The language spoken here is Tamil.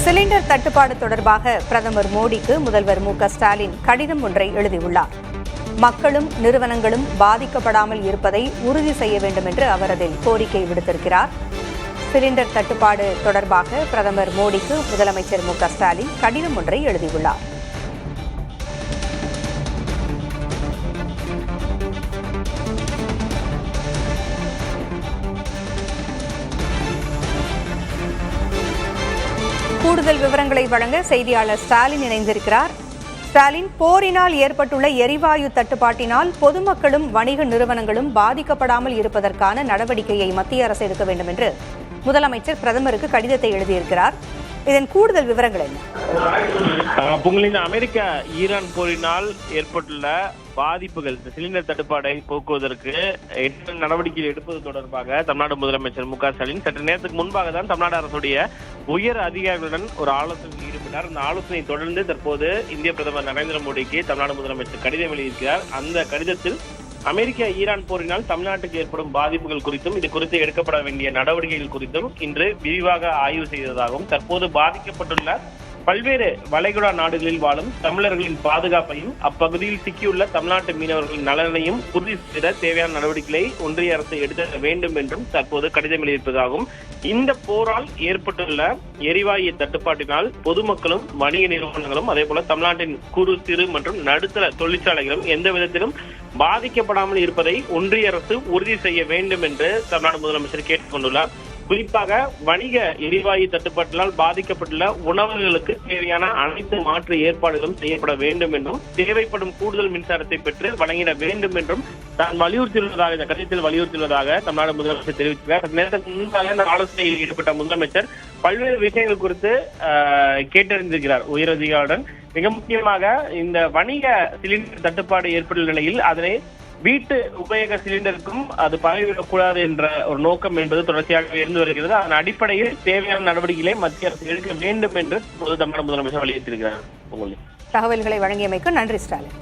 சிலிண்டர் தட்டுப்பாடு தொடர்பாக பிரதமர் மோடிக்கு முதல்வர் மு.க.ஸ்டாலின் கடிதம் ஒன்றை எழுதியுள்ளார். மக்களும் நிறுவனங்களும் பாதிக்கப்படாமல் இருப்பதை உறுதி செய்ய வேண்டும் என்று அவர் அதில் கோரிக்கை விடுத்திருக்கிறார். சிலிண்டர் தட்டுப்பாடு தொடர்பாக பிரதமர் மோடிக்கு முதலமைச்சர் மு.க.ஸ்டாலின் கடிதம் ஒன்றை எழுதியுள்ளார். கூடுதல் விவரங்களை வழங்க செய்தியாளர் ஸ்டாலின் இணைந்திருக்கிறார். ஸ்டாலின், போரினால் ஏற்பட்டுள்ள எரிவாயு தட்டுப்பாட்டினால் பொதுமக்களும் வணிக நிறுவனங்களும் பாதிக்கப்படாமல் இருப்பதற்கான நடவடிக்கையை மத்திய அரசு எடுக்க வேண்டும் என்று முதலமைச்சர் பிரதமருக்கு கடிதத்தை எழுதியிருக்கிறார். இதன் கூடுதல் விவரங்கள் என்ன? பொங்கலின் அமெரிக்க ஈரான் போரினால் ஏற்பட்டுள்ள பாதிப்புகள், சிலிண்டர் தட்டுப்பாடை போக்குவதற்கு என்ன நடவடிக்கை எடுப்பது தொடர்பாக தமிழ்நாடு முதலமைச்சர் மு.க.ஸ்டாலின் சற்று நேரத்துக்கு முன்பாக தான் தமிழ்நாடு அரசுடைய உயர் அதிகாரிகளுடன் ஒரு ஆலோசனையில் ஈடுபட்டார். அந்த ஆலோசனையை தொடர்ந்து தற்போது இந்திய பிரதமர் நரேந்திர மோடிக்கு தமிழ்நாடு முதலமைச்சர் கடிதம் எழுதியிருக்கிறார். அந்த கடிதத்தில் அமெரிக்க ஈரான் போரினால் தமிழ்நாட்டுக்கு ஏற்படும் பாதிப்புகள் குறித்தும் இது குறித்து எடுக்கப்பட வேண்டிய நடவடிக்கைகள் குறித்தும் இன்று விரிவாக ஆய்வு செய்ததாகவும், தற்போது பாதிக்கப்பட்டுள்ள பல்வேறு வளைகுடா நாடுகளில் வாழும் தமிழர்களின் பாதுகாப்பையும் அப்பகுதியில் சிக்கியுள்ள தமிழ்நாட்டு மீனவர்களின் நலனையும் உறுதி செய்த தேவையான நடவடிக்கைகளை ஒன்றிய அரசு எடுக்க வேண்டும் என்றும் தற்போது கடிதம் எழுதியிருப்பதாகவும், இந்த போரால் ஏற்பட்டுள்ள எரிவாயு தட்டுப்பாட்டினால் பொதுமக்களும் வணிக நிறுவனங்களும் அதே போல தமிழ்நாட்டின் குறு சிறு மற்றும் நடுத்தர தொழிற்சாலைகளும் எந்த விதத்திலும் பாதிக்கப்படாமல் இருப்பதை ஒன்றிய அரசு உறுதி செய்ய வேண்டும் என்று தமிழ்நாடு முதலமைச்சர் கேட்டுக் கொண்டுள்ளார். குறிப்பாக வணிக எரிவாயு தட்டுப்பாட்டினால் பாதிக்கப்பட்டுள்ள உணவுகளுக்கு தேவையான அனைத்து மாற்று ஏற்பாடுகளும் செய்யப்பட வேண்டும் என்றும், தேவைப்படும் கூடுதல் மின்சாரத்தை பெற்று வழங்கிட வேண்டும் என்றும் தான் வலியுறுத்தியுள்ளதாக இந்த கடிதத்தில் வலியுறுத்தியுள்ளதாக தமிழ்நாடு முதலமைச்சர் தெரிவித்தார். நேரத்துக்கு முன்பாக இந்த ஆலோசனையில் ஈடுபட்ட முதலமைச்சர் பல்வேறு விஷயங்கள் குறித்து கேட்டறிந்திருக்கிறார் உயரதிகாரியுடன். மிக முக்கியமாக இந்த வணிக சிலிண்டர் தட்டுப்பாடு ஏற்பட்டுள்ள நிலையில் அதனை வீட்டு உபயோக சிலிண்டருக்கும் அது பரவிவிடக்கூடாது என்ற ஒரு நோக்கம் என்பது தொடர்ச்சியாக இருந்து வருகிறது. அதன் அடிப்படையில் தேவையான நடவடிக்கைகளை மத்திய அரசு எடுக்க வேண்டும் என்று தமிழ்நாடு முதலமைச்சர் வலியுறுத்தியிருக்கிறார். தகவல்களை வழங்கியமைக்கு நன்றி ஸ்டாலின்.